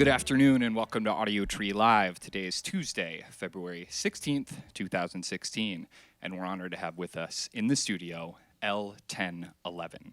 Good afternoon and welcome to Audiotree Live. Today is Tuesday, February 16th, 2016, and we're honored to have with us in the studio L1011.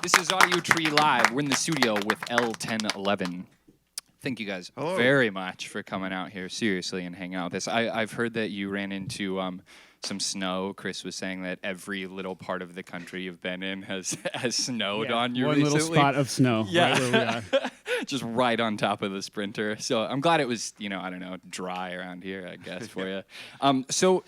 This is Audiotree Live. We're in the studio with L1011. Thank you guys very much for coming out here, seriously, and hanging out with us. I've heard that you ran into some snow. Chris was saying that every little part of the country you've been in has snowed on you one recently. little spot of snow right where we are. Just right on top of the Sprinter. So I'm glad it was, I don't know, dry around here, I guess, for you. So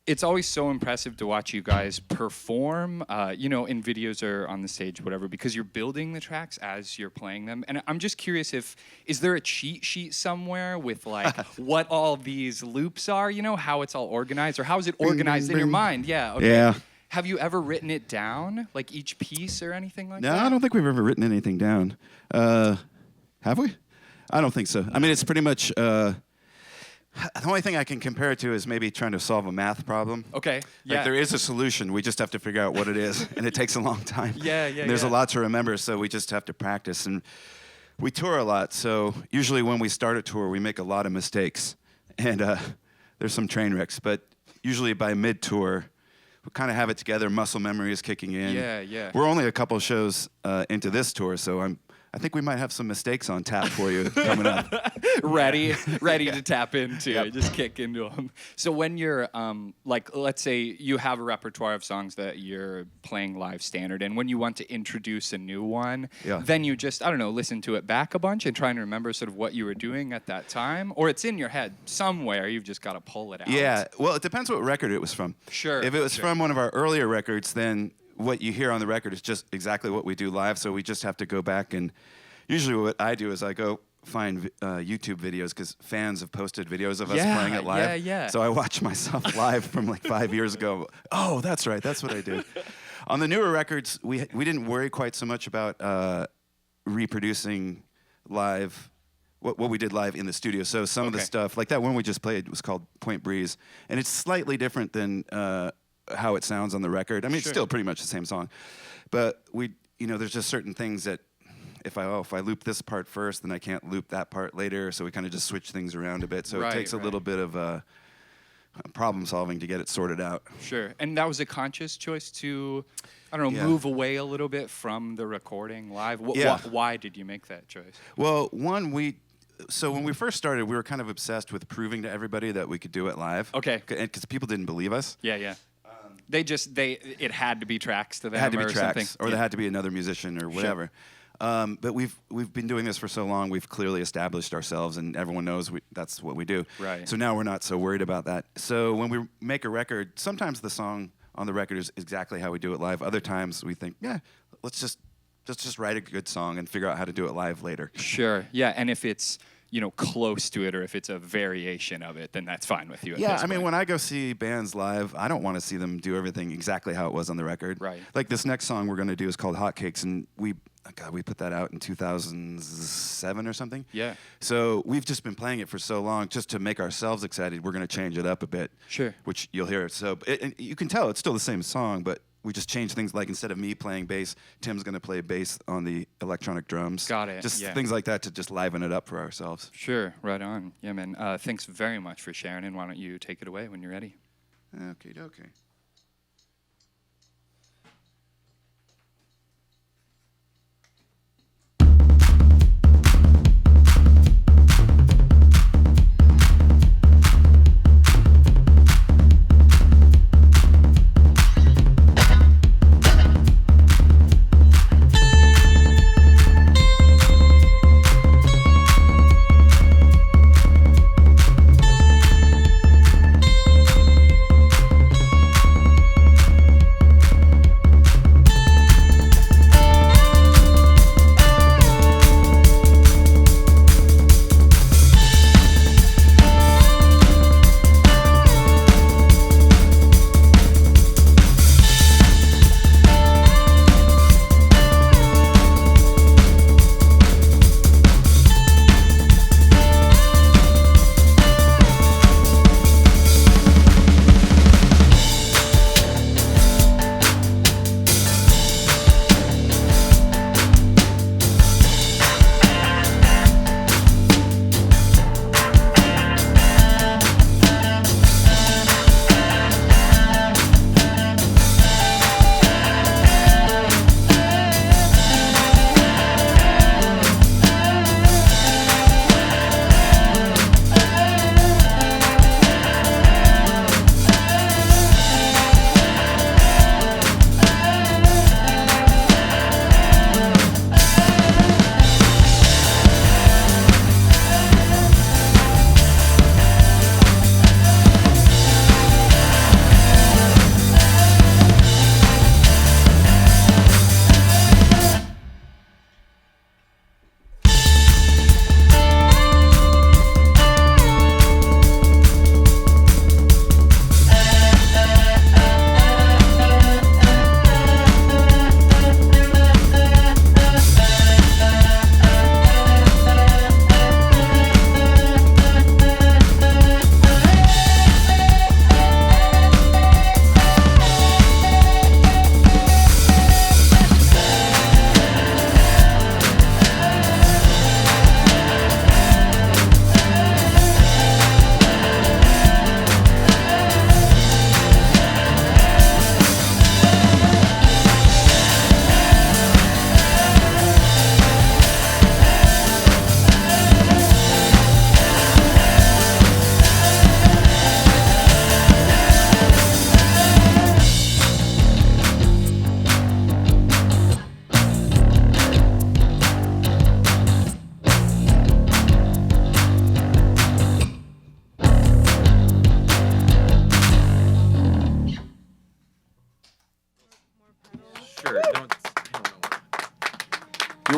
it's always so impressive to watch you guys perform, in videos or on the stage, whatever, because you're building the tracks as you're playing them. And I'm just curious is there a cheat sheet somewhere with like what all these loops are, how it's all organized, or how is it organized in your mind? Yeah. Okay. Yeah. Have you ever written it down, like each piece or anything like that? No, I don't think we've ever written anything down. Have we? I don't think so. I mean, it's pretty much, the only thing I can compare it to is maybe trying to solve a math problem. Okay, yeah. Like there is a solution, we just have to figure out what it is, and it takes a long time. Yeah. And there's a lot to remember, so we just have to practice. And we tour a lot, so usually when we start a tour, we make a lot of mistakes. And there's some train wrecks, but usually by mid-tour, we kind of have it together, muscle memory is kicking in. Yeah. We're only a couple shows into this tour, so I think we might have some mistakes on tap for you coming up. ready to tap into. Yep. Just kick into them. So when you're let's say you have a repertoire of songs that you're playing live standard, and when you want to introduce a new one, then you just listen to it back a bunch and try and remember sort of what you were doing at that time, or it's in your head somewhere. You've just got to pull it out. Yeah. Well, it depends what record it was from. Sure. If it was from one of our earlier records, then what you hear on the record is just exactly what we do live, so we just have to go back, and usually what I do is I go find YouTube videos because fans have posted videos of us playing it live. Yeah. So I watch myself live from like 5 years ago. Oh, that's right, that's what I did. On the newer records, we didn't worry quite so much about reproducing live what we did live in the studio. So some of the stuff, like that one we just played was called Point Breeze, and it's slightly different than how it sounds on the record. I mean, it's still pretty much the same song, but there's just certain things that if I loop this part first, then I can't loop that part later. So we kind of just switch things around a bit. So it takes a little bit of problem solving to get it sorted out. Sure. And that was a conscious choice to, move away a little bit from the recording live. Why did you make that choice? Well, so when we first started, we were kind of obsessed with proving to everybody that we could do it live. Okay. Because people didn't believe us. Yeah. It had to be tracks to them. It had to be or tracks, something. or there had to be another musician or whatever. Sure. But we've been doing this for so long, we've clearly established ourselves, and everyone knows that's what we do. Right. So now we're not so worried about that. So when we make a record, sometimes the song on the record is exactly how we do it live. Other times we think, let's just write a good song and figure out how to do it live later. Sure. Yeah, and if it's close to it, or if it's a variation of it, then that's fine with you. Yeah, I mean, when I go see bands live, I don't want to see them do everything exactly how it was on the record. Right. Like this next song we're going to do is called Hotcakes, and we put that out in 2007 or something. Yeah. So we've just been playing it for so long, just to make ourselves excited. We're going to change it up a bit. Sure. Which you'll hear. So and you can tell it's still the same song, but we just change things, like instead of me playing bass, Tim's going to play bass on the electronic drums. Got it. Just things like that to just liven it up for ourselves. Sure, right on. Yeah, man. Thanks very much for sharing, and why don't you take it away when you're ready? Okay.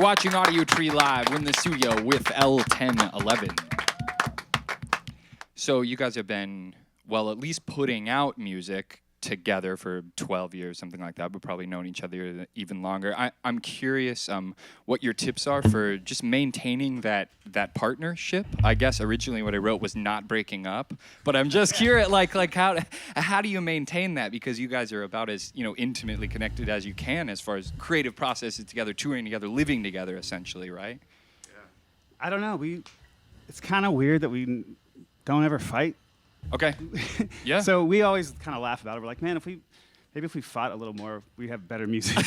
watching Audiotree Live. We're in the studio with L1011. So you guys have been, well, at least putting out music together for 12 years, something like that, but probably known each other even longer. I'm curious what your tips are for just maintaining that partnership. I guess originally what I wrote was not breaking up, but I'm just curious, like how do you maintain that? Because you guys are about as intimately connected as you can as far as creative processes together, touring together, living together, essentially, right? Yeah. I don't know. It's kind of weird that we don't ever fight. Okay. Yeah. So we always kind of laugh about it. We're like, man, if we fought a little more, we have better music.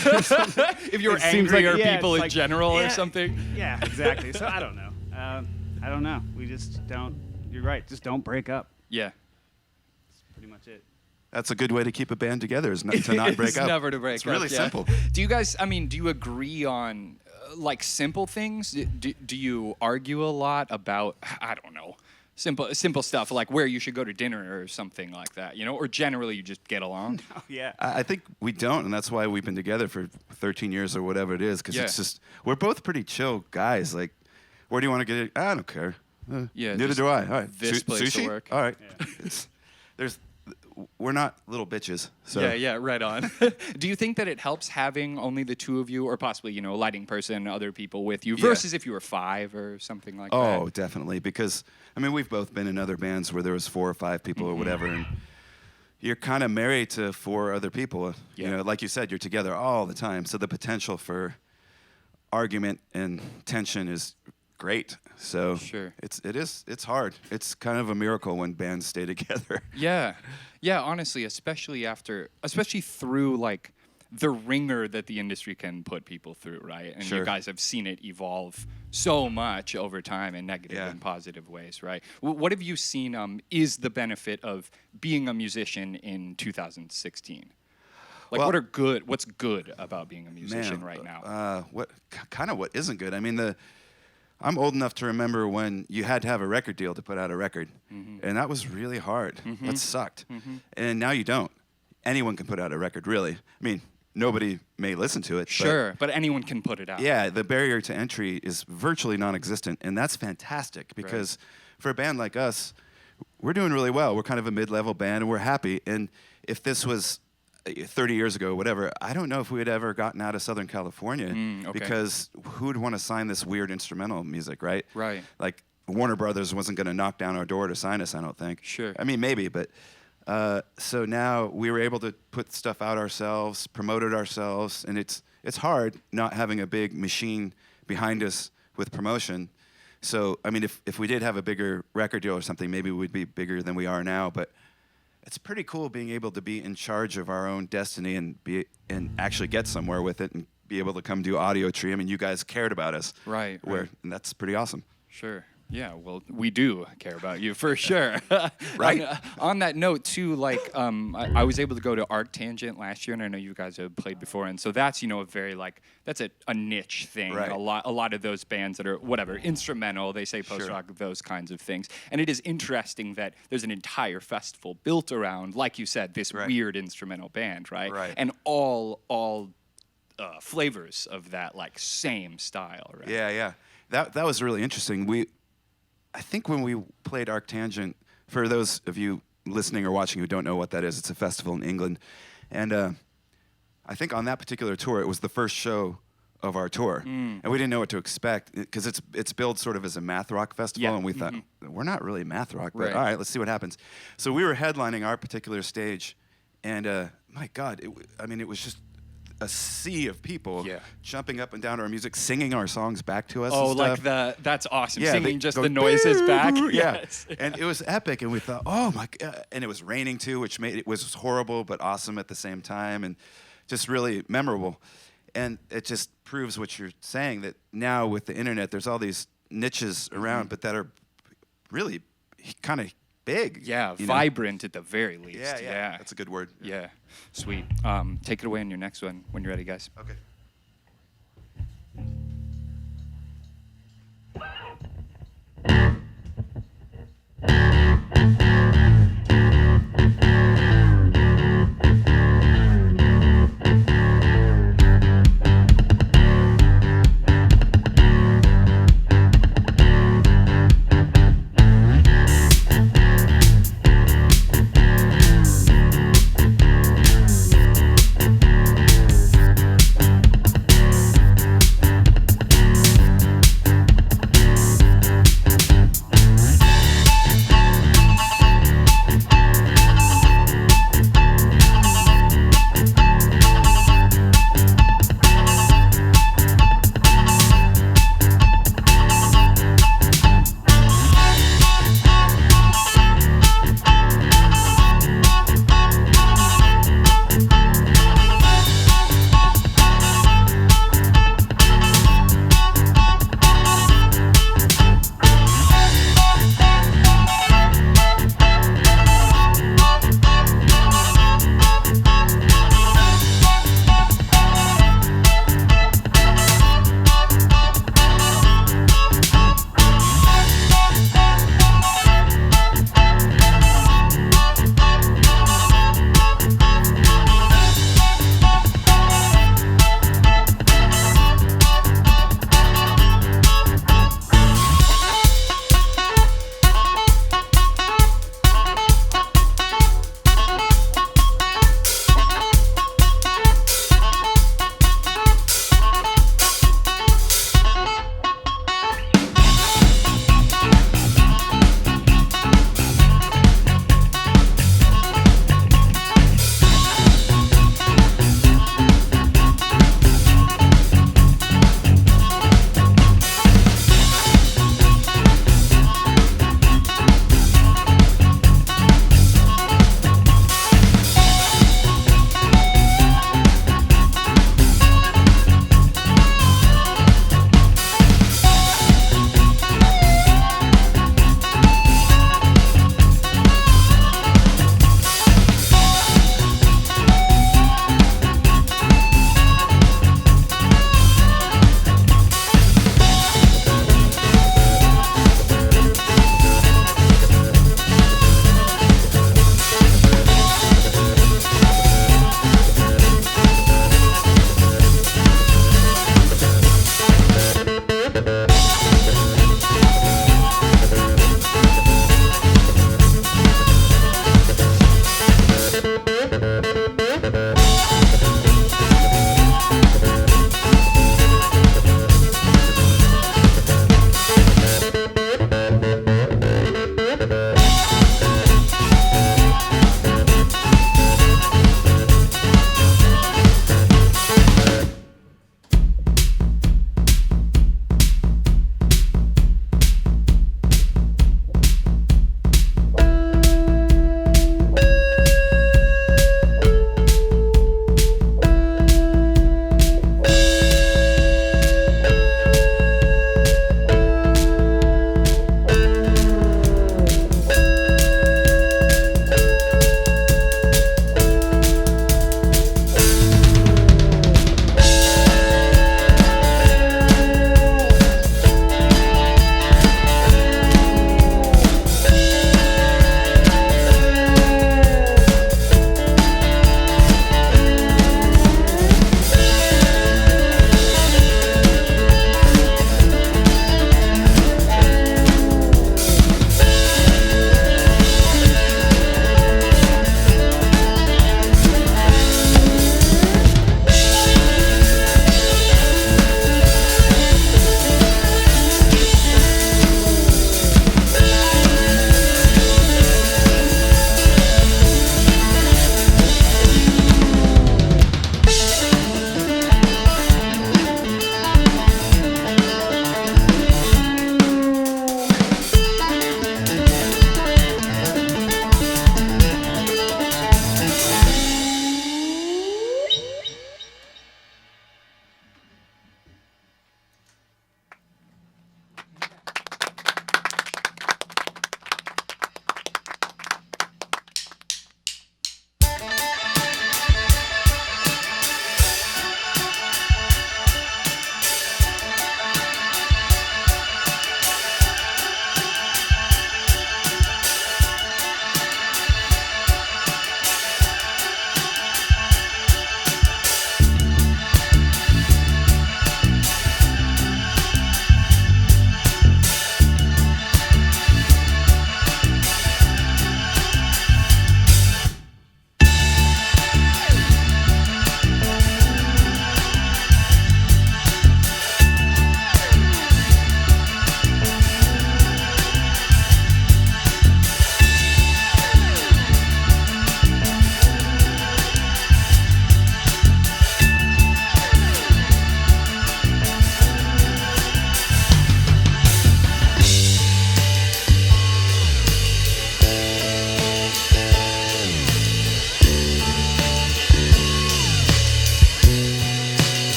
If you were angrier people in general or something. Yeah, exactly. So I don't know. I don't know. We just don't. You're right. Just don't break up. Yeah. That's pretty much it. That's a good way to keep a band together, is to not break up. Never to break up. It's really simple. Do you guys, do you agree on like simple things? Do you argue a lot about, I don't know, simple stuff like where you should go to dinner or something like that, or generally you just get along? Oh, yeah. I think we don't, and that's why we've been together for 13 years or whatever it is, because it's just, we're both pretty chill guys. Like, where do you want to get it? I don't care. Neither do I. All right. This place sushi? to work. All right. Yeah. We're not little bitches. So. Yeah, right on. Do you think that it helps having only the two of you, or possibly, a lighting person, other people with you, versus if you were 5 or something like that? Oh, definitely. Because, we've both been in other bands where there was 4 or 5 people or whatever, and you're kind of married to 4 other people. Yeah. Like you said, you're together all the time. So the potential for argument and tension is great. So sure. It's hard. It's kind of a miracle when bands stay together. Yeah, honestly, especially through like the ringer that the industry can put people through, right? And Sure. you guys have seen it evolve so much over time in negative and positive ways, right? What have you seen is the benefit of being a musician in 2016? Like, what's good about being a musician right now? What isn't good? I'm old enough to remember when you had to have a record deal to put out a record, and that was really hard. That sucked. And now you don't. Anyone can put out a record, really. Nobody may listen to it. Sure, but anyone can put it out. Yeah, the barrier to entry is virtually non-existent, and that's fantastic because for a band like us, we're doing really well. We're kind of a mid-level band, and we're happy. And if this was 30 years ago, whatever, I don't know if we had ever gotten out of Southern California because who'd want to sign this weird instrumental music, right? Right. Like Warner Brothers wasn't going to knock down our door to sign us, I don't think. Sure. Maybe, but so now we were able to put stuff out ourselves, promote it ourselves, and it's hard not having a big machine behind us with promotion. So, if we did have a bigger record deal or something, maybe we'd be bigger than we are now, but it's pretty cool being able to be in charge of our own destiny and actually get somewhere with it and be able to come do Audiotree. You guys cared about us. Right. And that's pretty awesome. Sure. Yeah, well, we do care about you for sure. Right. On that note, too, like I was able to go to Arctangent last year, and I know you guys have played before, and so that's a very that's a niche thing. Right. A lot of those bands that are whatever instrumental, they say post rock, those kinds of things. And it is interesting that there's an entire festival built around, like you said, this weird instrumental band, right? Right. And all flavors of that same style, right? Yeah. That was really interesting. I think when we played Arctangent, for those of you listening or watching who don't know what that is, it's a festival in England. And I think on that particular tour, it was the first show of our tour. And we didn't know what to expect because it's billed sort of as a math rock festival. And we thought, we're not really math rock, but all right, let's see what happens. So we were headlining our particular stage. And my God, it was just a sea of people jumping up and down to our music, singing our songs back to us. Oh, and stuff. That's awesome. Yeah, singing just the noises back. Yes. And it was epic. And we thought, oh my God. And it was raining too, which made it was horrible, but awesome at the same time. And just really memorable. And it just proves what you're saying, that now with the internet, there's all these niches around, but that are really kind of big. Yeah, vibrant at the very least. Yeah. That's a good word. Yeah, sweet. Take it away on your next one when you're ready, guys. Okay.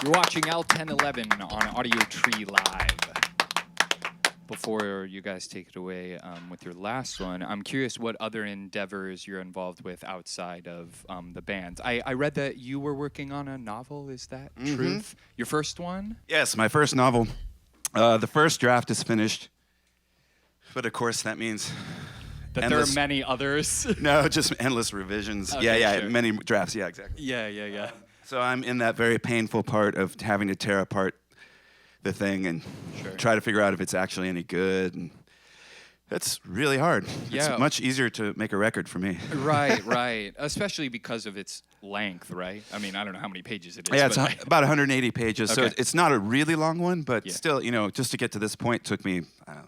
You're watching L1011 on Audiotree Live. Before you guys take it away with your last one, I'm curious what other endeavors you're involved with outside of the band. I read that you were working on a novel. Is that truth? Your first one? Yes, my first novel. The first draft is finished, but of course that means That endless, there are many others? No, just endless revisions. Okay, yeah, sure. many drafts. Yeah, exactly. Yeah. So I'm in that very painful part of having to tear apart the thing and Sure. try to figure out if it's actually any good. And that's really hard. Yeah. It's much easier to make a record for me. Right. Especially because of its length, right? I mean, I don't know how many pages it is. Yeah, it's but about 180 pages, so Okay. it's not a really long one, but Yeah. still, just to get to this point took me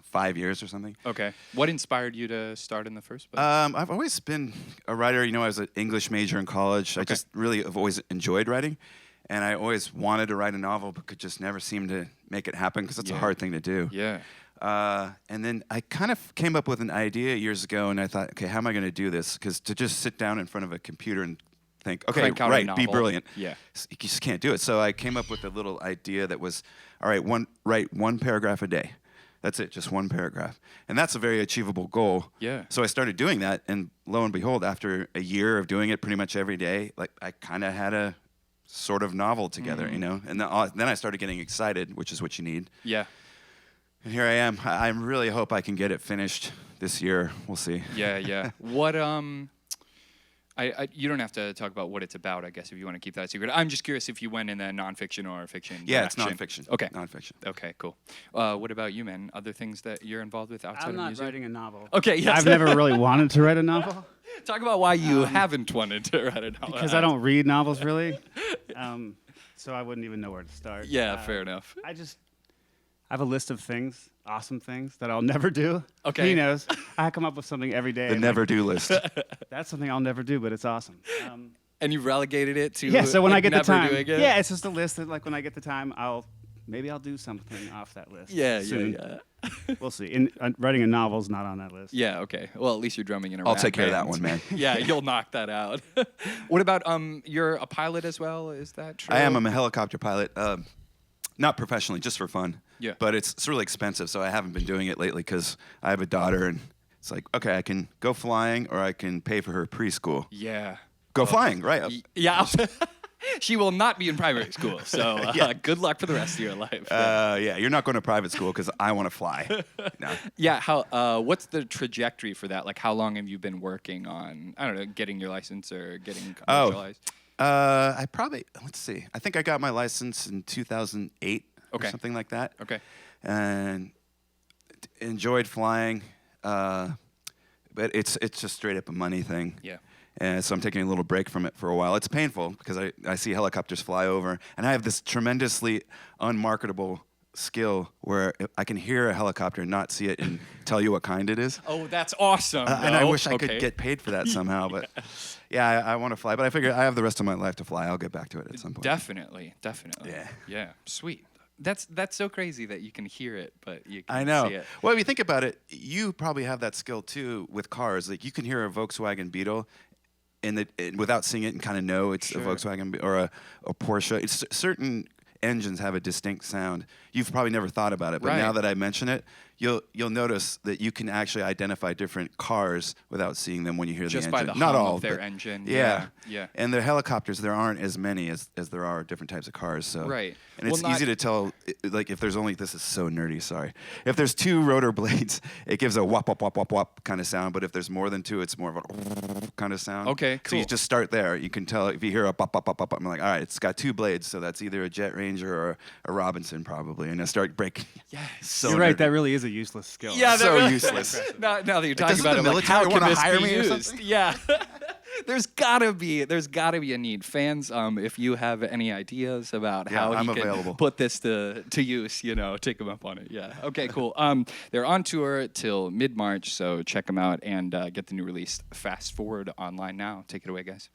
5 years or something. Okay. What inspired you to start in the first place? I've always been a writer. I was an English major in college. I just really have always enjoyed writing, and I always wanted to write a novel, but could just never seem to make it happen because it's a hard thing to do. Yeah. And then I kind of came up with an idea years ago, and I thought, okay, how am I going to do this? Because to just sit down in front of a computer and think, okay, Crank out a right, be novel. brilliant. Yeah. You just can't do it. So I came up with a little idea that was, all right, write one paragraph a day. That's it, just one paragraph. And that's a very achievable goal. Yeah. So I started doing that, and lo and behold, after a year of doing it pretty much every day, like I kind of had a sort of novel together, And then I started getting excited, which is what you need. Yeah. And here I am. I really hope I can get it finished this year. We'll see. Yeah. What you don't have to talk about what it's about, I guess, if you want to keep that secret. I'm just curious if you went in the nonfiction or fiction. Yeah, it's direction. nonfiction. Okay. Nonfiction. Okay, cool. What about you, man? Other things that you're involved with outside I'm of not music? writing a novel. Okay, yes. I've never really wanted to write a novel Talk about why you haven't wanted to write a novel. because I don't read novels really. So I wouldn't even know where to start. Yeah, fair enough. I have a list of things, awesome things that I'll never do. Okay. He knows. I come up with something every day. The and never do list. that's something I'll never do, but it's awesome. And you've relegated it to Yeah, so when like, I get the never time, doing it? yeah, it's just a list that like when I get the time, I'll do something off that list. soon. Yeah. We'll see. Writing a novel's not on that list. Yeah, okay. Well, at least you're drumming in a I'll rap take care of that band. one, man. Yeah, you'll knock that out. What about you're a pilot as well? Is that true? I am. I'm a helicopter pilot. Not professionally, just for fun. Yeah. But it's really expensive, so I haven't been doing it lately because I have a daughter, and it's like, okay, I can go flying or I can pay for her preschool. Yeah. Go flying, right? Yeah. She will not be in primary school, so good luck for the rest of your life. Yeah, you're not going to private school because I want to fly. No. Yeah, how? What's the trajectory for that? Like, how long have you been working on, I don't know, getting your license or getting commercialized? Let's see. I think I got my license in 2008 Okay. or something like that. Okay. And enjoyed flying, but it's just straight up a money thing. Yeah. And so I'm taking a little break from it for a while. It's painful because I see helicopters fly over, and I have this tremendously unmarketable skill where I can hear a helicopter and not see it and tell you what kind it is. Oh, that's awesome. And I wish I Okay. could get paid for that somehow, but yeah, I want to fly. But I figure I have the rest of my life to fly. I'll get back to it at some point. Definitely. Yeah. Sweet. That's so crazy that you can hear it, but you I can't know. see it. Well, if you think about it, you probably have that skill too with cars. Like you can hear a Volkswagen Beetle, and without seeing it, and kind of know it's Sure. a Volkswagen or a Porsche. It's certain engines have a distinct sound. You've probably never thought about it, but now Right. that I mention it, you'll notice that you can actually identify different cars without seeing them when you hear Just the by engine. the Not hum all of their but engine. Yeah. Yeah. And the helicopters, there aren't as many as there are different types of cars. So Right. And Well, it's not- easy to tell, like if there's only, this is so nerdy, sorry. If there's two rotor blades, it gives a wop, wop, wop, wop, wop kind of sound. But if there's more than two, it's more of a kind of sound. Okay, So you cool. just start there. You can tell if you hear a pop, pop, pop, pop, pop, I'm like, all right, it's got two blades. So that's either a Jet Ranger or a Robinson probably. And I start breaking. Yes. So You're right. nerdy. That really is a useless skill. Yeah, that So really- useless. now that you're talking doesn't about the it, like, how military can wanna this hire be me or used? something? Yeah. There's gotta be a need. Fans, if you have any ideas about Yeah, how I'm he can available. put this to use, take them up on it. Yeah. Okay, cool. They're on tour till mid-March, so check them out and get the new release Fast Forward online now. Take it away, guys.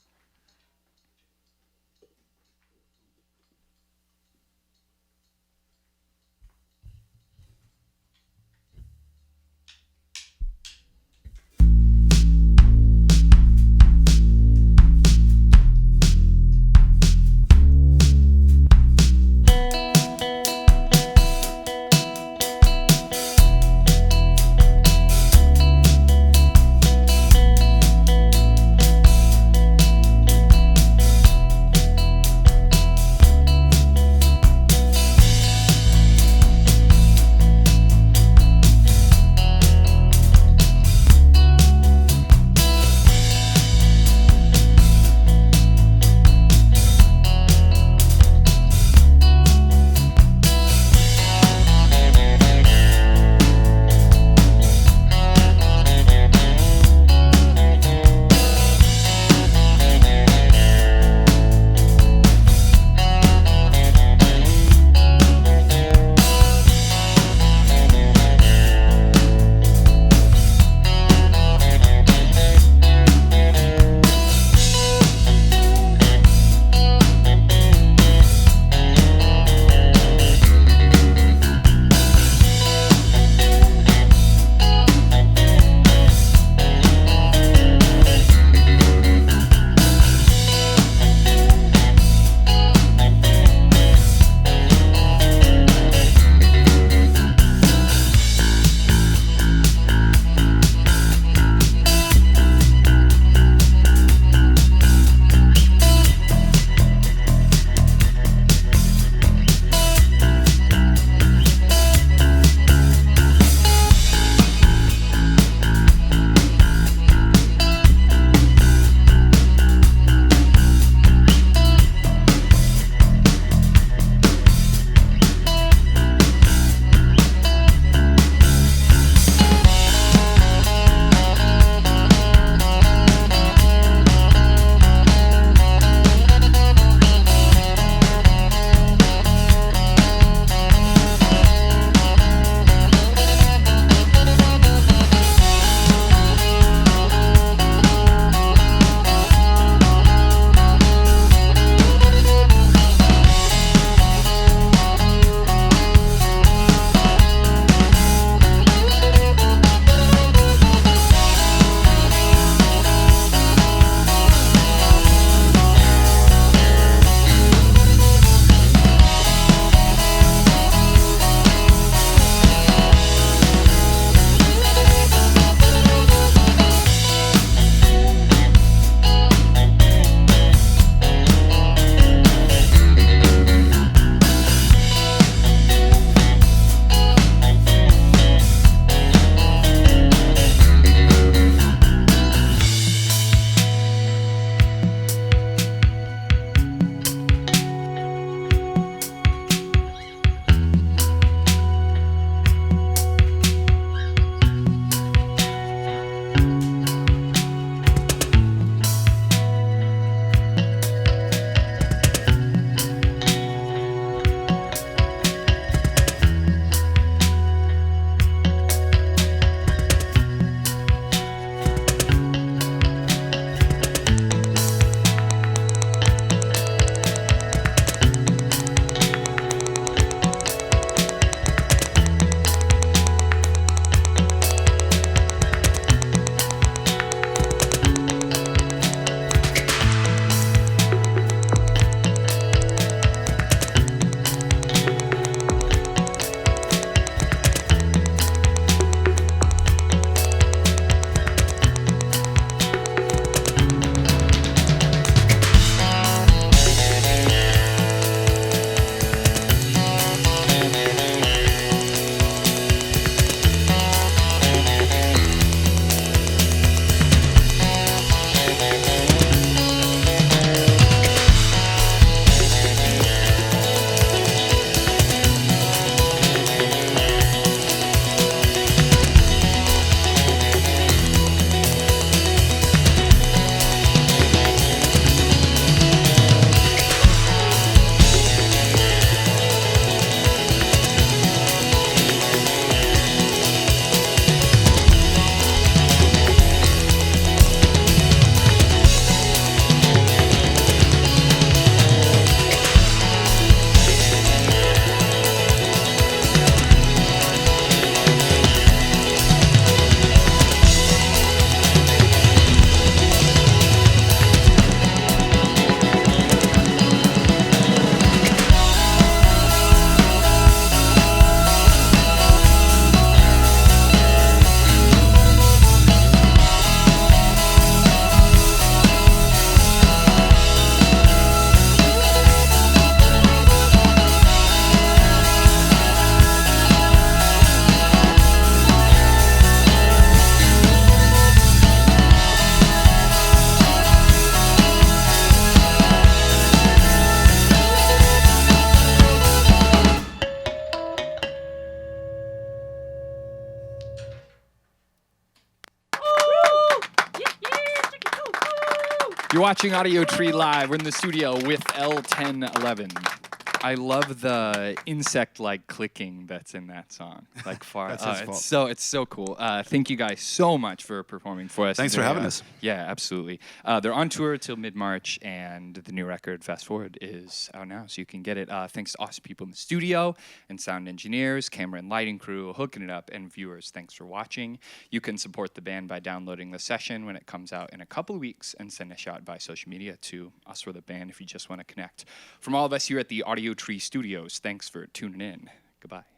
You're watching Audiotree Live. We're in the studio with L1011. I love the insect-like clicking that's in that song. Like far, That's his fault. it's so cool. Thank you guys so much for performing for us. Thanks for having us. Yeah, absolutely. They're on tour till mid-March, and the new record, Fast Forward, is out now, so you can get it. Thanks to awesome people in the studio and sound engineers, camera and lighting crew, hooking it up, and viewers. Thanks for watching. You can support the band by downloading the session when it comes out in a couple of weeks, and send a shout by social media to us or the band if you just want to connect. From all of us here at the Audiotree Studios, thanks for tuning in. Goodbye.